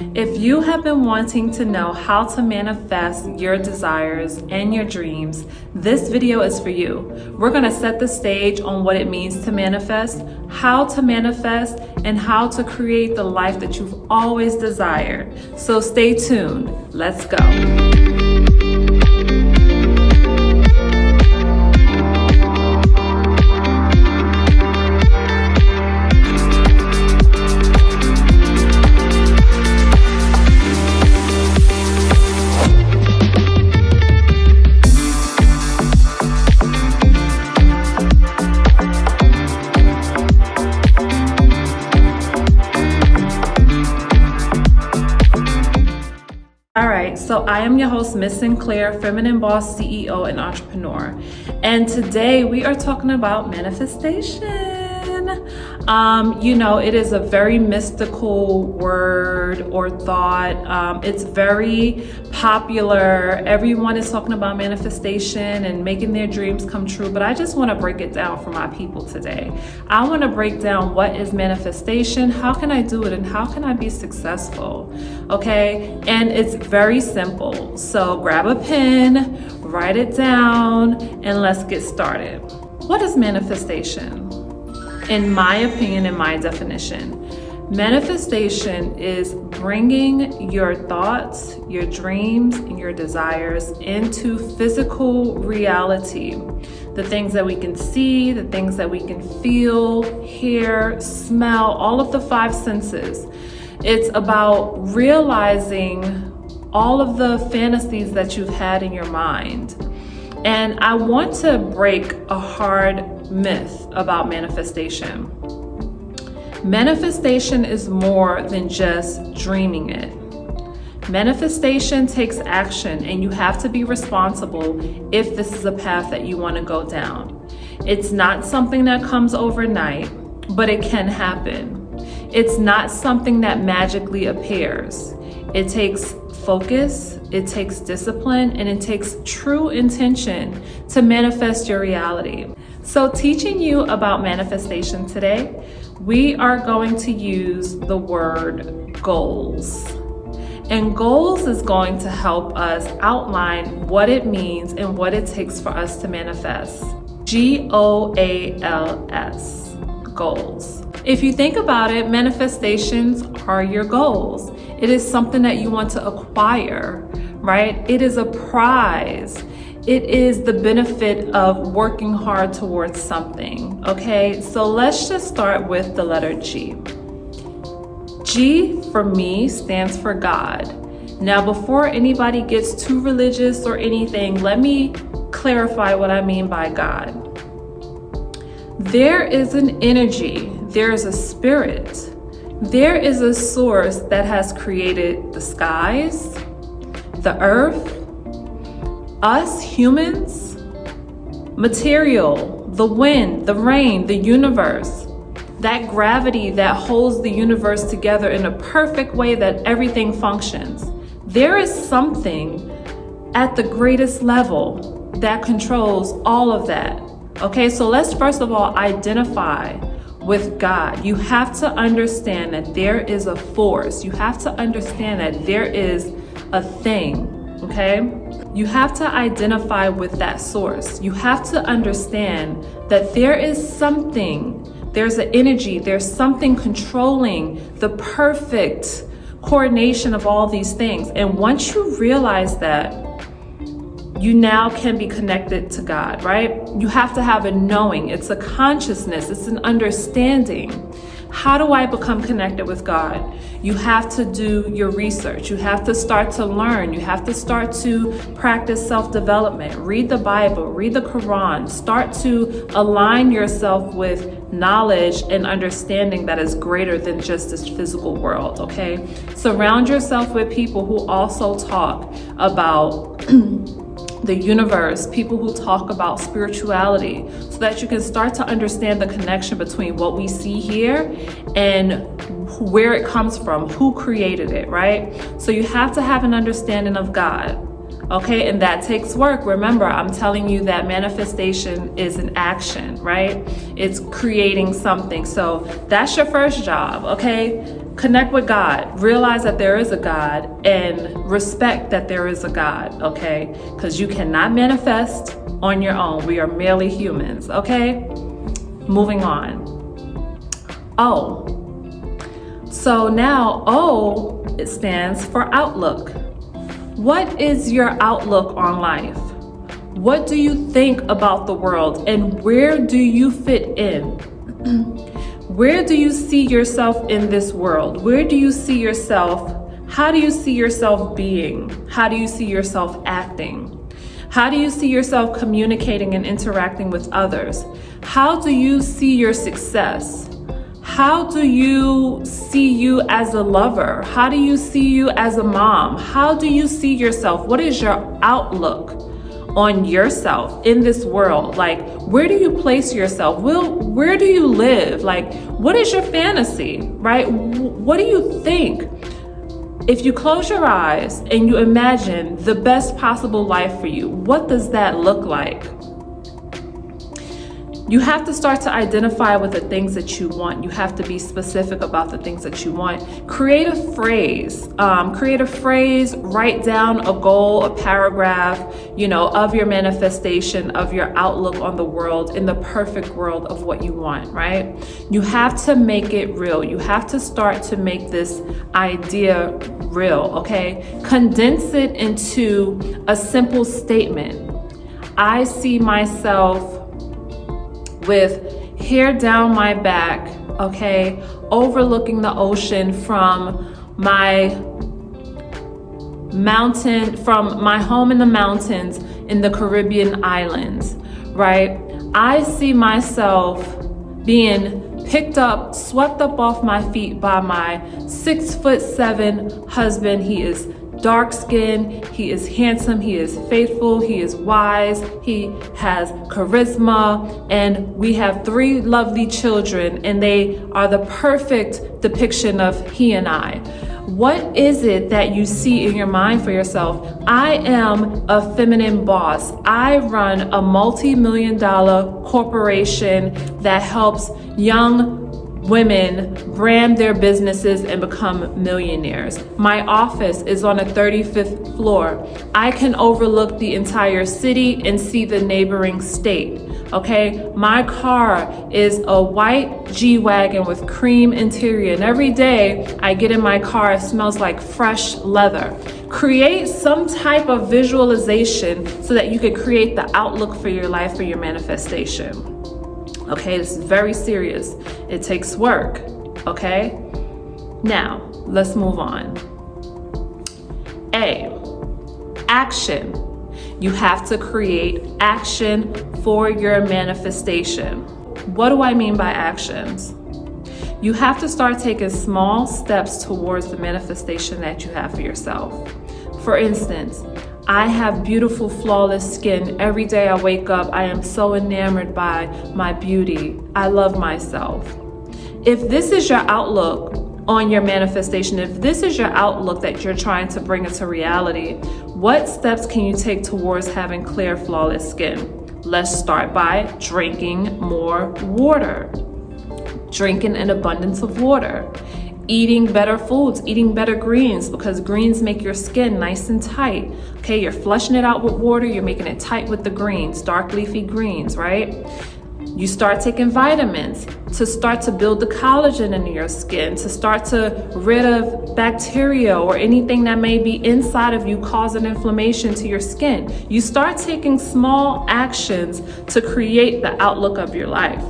If you have been wanting to know how to manifest your desires and your dreams, this video is for you. We're going to set the stage on what it means to manifest, and how to create the life that you've always desired. So stay tuned. Let's go. So I am your host, Miss Sinclair, Feminine Boss CEO and entrepreneur. And today we are talking about manifestation. It is a very mystical word or thought. It's very popular. Everyone is talking about manifestation and making their dreams come true. But I just want to break it down for my people today. I want to break down what is manifestation, how can I do it, and how can I be successful? Okay, and it's very simple. So grab a pen, write it down, and let's get started. What is manifestation? In my opinion, in my definition, manifestation is bringing your thoughts, your dreams, and your desires into physical reality. The things that we can see, the things that we can feel, hear, smell, all of the five senses. It's about realizing all of the fantasies that you've had in your mind. And I want to break a hard myth about manifestation. Manifestation is more than just dreaming it. Manifestation takes action, and you have to be responsible if this is a path that you want to go down. It's not something that comes overnight, but it can happen. It's not something that magically appears. It takes focus, it takes discipline, and it takes true intention to manifest your reality. So teaching you about manifestation today, we are going to use the word goals. And goals is going to help us outline what it means and what it takes for us to manifest. GOALS, goals. If you think about it, manifestations are your goals. It is something that you want to acquire, right? It is a prize. It is the benefit of working hard towards something, okay? So let's just start with the letter G. G for me stands for God. Now, before anybody gets too religious or anything, let me clarify what I mean by God. There is an energy, there is a spirit, there is a source that has created the skies, the earth, us humans, material, the wind, the rain, the universe, that gravity that holds the universe together in a perfect way that everything functions. There is something at the greatest level that controls all of that. Okay, so let's first of all identify with God. You have to understand that there is a force. You have to understand that there is a thing, okay? You have to identify with that source. You have to understand that there is something, there's an energy, there's something controlling the perfect coordination of all these things. And once you realize that, you now can be connected to God, right? You have to have a knowing. It's a consciousness. It's an understanding. How do I become connected with God? You have to do your research. You have to start to learn. You have to start to practice self-development. Read the Bible, read the Quran. Start to align yourself with knowledge and understanding that is greater than just this physical world, okay? Surround yourself with people who also talk about the universe, people who talk about spirituality, so that you can start to understand the connection between what we see here and where it comes from, who created it, right? So you have to have an understanding of God. Okay, and that takes work. Remember, I'm telling you that manifestation is an action, right? It's creating something. So that's your first job, okay? Connect with God. Realize that there is a God and respect that there is a God, okay? Because you cannot manifest on your own. We are merely humans, okay? Moving on. O. So now O, it stands for outlook. What is your outlook on life? What do you think about the world, and where do you fit in? Where do you see yourself in this world? Where do you see yourself? How do you see yourself being? How do you see yourself acting? How do you see yourself communicating and interacting with others? How do you see your success? How do you see you as a lover? How do you see you as a mom? How do you see yourself? What is your outlook on yourself in this world? Like, where do you place yourself? Where do you live? Like, what is your fantasy, right? What do you think? If you close your eyes and you imagine the best possible life for you, what does that look like? You have to start to identify with the things that you want. You have to be specific about the things that you want. Create a phrase, write down a goal, a paragraph, of your manifestation, of your outlook on the world, in the perfect world of what you want, right? You have to make it real. You have to start to make this idea real, okay? Condense it into a simple statement. I see myself with hair down my back, okay, overlooking the ocean from my home in the mountains in the Caribbean islands, right? I see myself being picked up, swept up off my feet by my 6'7" husband. He is dark skinned, he is handsome, he is faithful, he is wise, he has charisma, and we have 3 lovely children, and they are the perfect depiction of he and I. What is it that you see in your mind for yourself? I am a feminine boss. I run a multi-million-dollar corporation that helps young women brand their businesses and become millionaires. My office is on a 35th floor. I can overlook the entire city and see the neighboring state. Okay, my car is a white G-Wagon with cream interior, and every day I get in my car, it smells like fresh leather. Create some type of visualization so that you can create the outlook for your life, for your manifestation. Okay, this is very serious. It takes work, okay? Now, let's move on. A, action. You have to create action for your manifestation. What do I mean by actions? You have to start taking small steps towards the manifestation that you have for yourself. For instance, I have beautiful, flawless skin. Every day I wake up, I am so enamored by my beauty. I love myself. If this is your outlook on your manifestation, if this is your outlook that you're trying to bring into reality, what steps can you take towards having clear, flawless skin? Let's start by drinking more water. Drinking an abundance of water. Eating better foods, eating better greens, because greens make your skin nice and tight. Okay, you're flushing it out with water, you're making it tight with the greens, dark leafy greens, right? You start taking vitamins to start to build the collagen in your skin, to start to rid of bacteria or anything that may be inside of you causing inflammation to your skin. You start taking small actions to create the outlook of your life.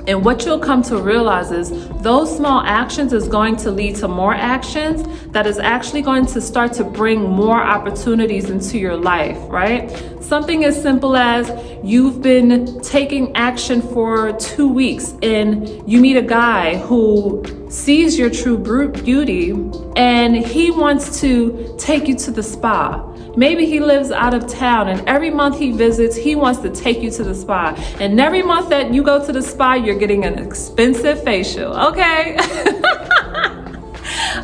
And what you'll come to realize is those small actions is going to lead to more actions that is actually going to start to bring more opportunities into your life, right? Something as simple as you've been taking action for 2 weeks and you meet a guy who sees your true beauty and he wants to take you to the spa. Maybe he lives out of town and every month he visits, he wants to take you to the spa. And every month that you go to the spa, you're getting an expensive facial, okay?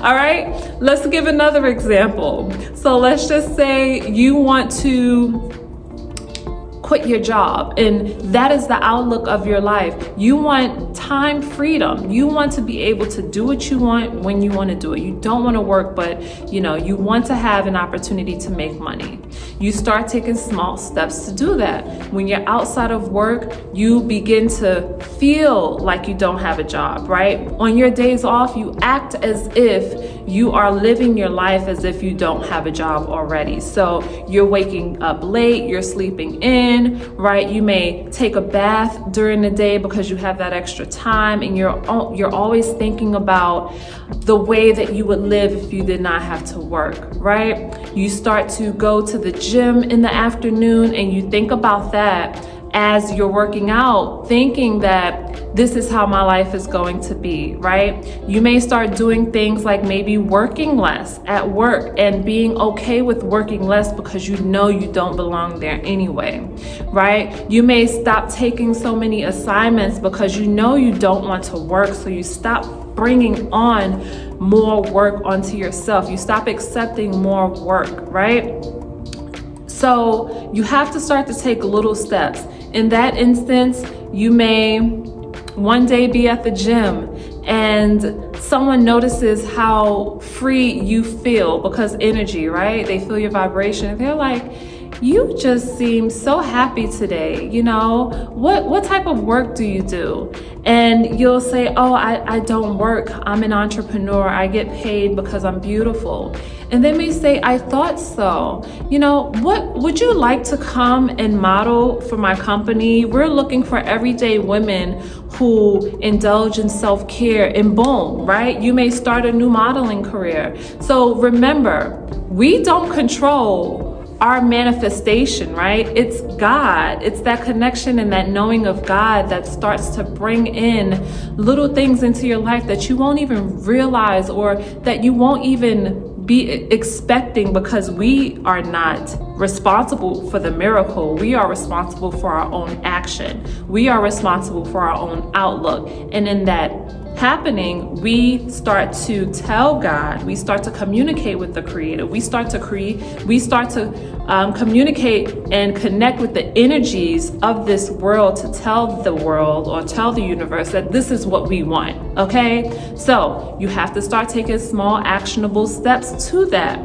All right, let's give another example. So let's just say you want to quit your job. And that is the outlook of your life. You want time freedom. You want to be able to do what you want when you want to do it. You don't want to work, but you want to have an opportunity to make money. You start taking small steps to do that. When you're outside of work, you begin to feel like you don't have a job, right? On your days off, you act as if you are living your life as if you don't have a job already. So you're waking up late, you're sleeping in, right? You may take a bath during the day because you have that extra time, and you're always thinking about the way that you would live if you did not have to work, right? You start to go to the gym in the afternoon, and you think about that as you're working out, thinking that this is how my life is going to be, right? You may start doing things like maybe working less at work and being okay with working less because you know you don't belong there anyway, right? You may stop taking so many assignments because you know you don't want to work, so you stop bringing on more work onto yourself. You stop accepting more work, right? So you have to start to take little steps. In that instance, you may one day be at the gym and someone notices how free you feel because energy, right? They feel your vibration. They're like, you just seem so happy today. What type of work do you do? And you'll say, oh, I don't work. I'm an entrepreneur. I get paid because I'm beautiful. And they may say, I thought so. What would you like to come and model for my company? We're looking for everyday women who indulge in self-care, and boom, right? You may start a new modeling career. So remember, we don't control our manifestation, right? It's God. It's that connection and that knowing of God that starts to bring in little things into your life that you won't even realize, or that you won't even be expecting, because we are not responsible for the miracle. We are responsible for our own action. We are responsible for our own outlook. And in that happening, we start to tell God, we start to communicate with the Creator, we start to communicate and connect with the energies of this world to tell the world or tell the universe that this is what we want, okay? So you have to start taking small actionable steps to that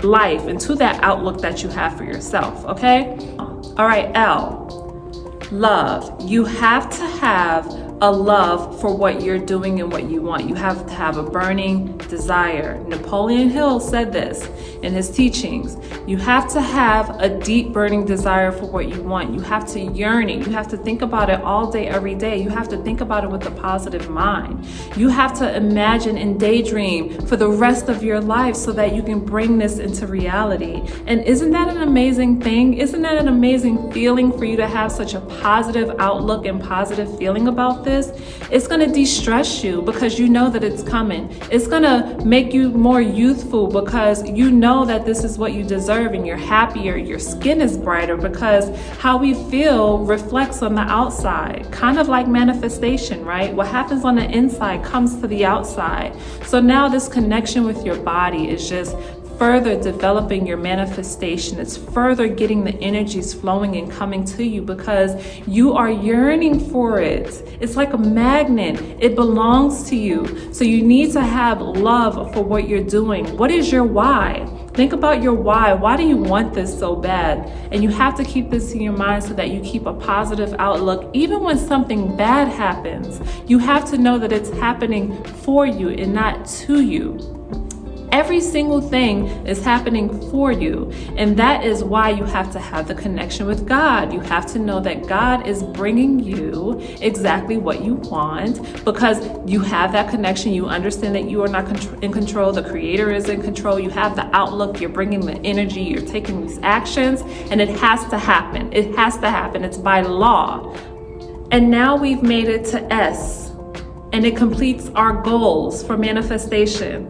life and to that outlook that you have for yourself, okay? All right, L, love. You have to have a love for what you're doing and what you want. You have to have a burning desire. Napoleon Hill said this in his teachings. You have to have a deep burning desire for what you want. You have to yearn it. You have to think about it all day, every day. You have to think about it with a positive mind. You have to imagine and daydream for the rest of your life so that you can bring this into reality. And isn't that an amazing thing? Isn't that an amazing feeling for you to have such a positive outlook and positive feeling about this? It's going to de-stress you because you know that it's coming. It's going to make you more youthful because you know that this is what you deserve, and you're happier. Your skin is brighter because how we feel reflects on the outside, kind of like manifestation, right? What happens on the inside comes to the outside. So now this connection with your body is just further developing your manifestation. It's further getting the energies flowing and coming to you because you are yearning for it. It's like a magnet. It belongs to you. So you need to have love for what you're doing. What is your why? Think about your why. Why do you want this so bad? And you have to keep this in your mind so that you keep a positive outlook. Even when something bad happens, you have to know that it's happening for you and not to you. Every single thing is happening for you. And that is why you have to have the connection with God. You have to know that God is bringing you exactly what you want because you have that connection. You understand that you are not in control. The Creator is in control. You have the outlook. You're bringing the energy. You're taking these actions, and it has to happen. It has to happen. It's by law. And now we've made it to S, and it completes our goals for manifestation.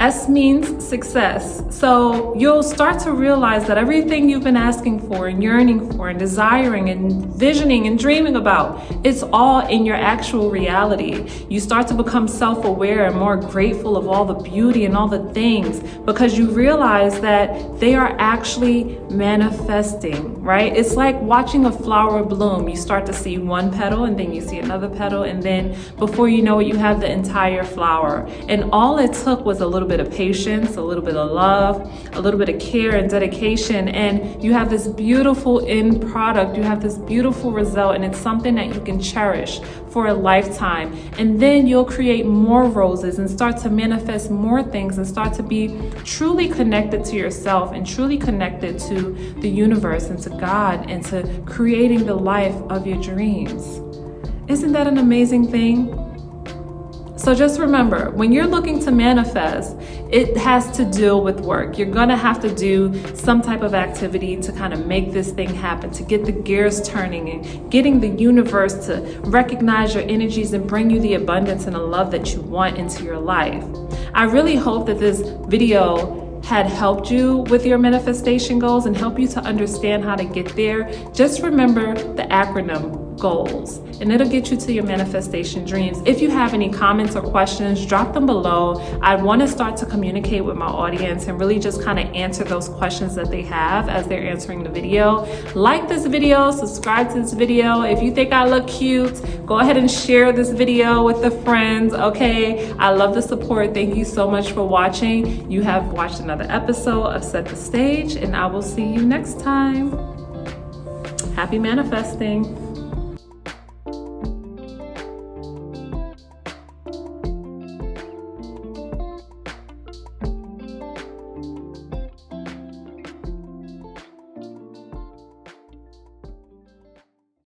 S means success. So you'll start to realize that everything you've been asking for and yearning for and desiring and visioning and dreaming about, it's all in your actual reality. You start to become self-aware and more grateful of all the beauty and all the things because you realize that they are actually manifesting, right? It's like watching a flower bloom. You start to see one petal and then you see another petal, and then before you know it, you have the entire flower. And all it took was a little bit of patience, a little bit of love, a little bit of care and dedication, and you have this beautiful end product. You have this beautiful result, and it's something that you can cherish for a lifetime. And then you'll create more roses and start to manifest more things and start to be truly connected to yourself and truly connected to the universe and to God and to creating the life of your dreams. Isn't that an amazing thing? So just remember, when you're looking to manifest, it has to deal with work. You're gonna have to do some type of activity to kind of make this thing happen, to get the gears turning and getting the universe to recognize your energies and bring you the abundance and the love that you want into your life. I really hope that this video had helped you with your manifestation goals and help you to understand how to get there. Just remember the acronym GOALS, and it'll get you to your manifestation dreams. If you have any comments or questions, drop them below. I want to start to communicate with my audience and really just kind of answer those questions that they have as they're answering the video. Like this video, subscribe to this video. If you think I look cute, go ahead and share this video with the friends, okay? I love the support. Thank you so much for watching. You have watched another episode of Set the Stage, and I will see you next time. Happy manifesting.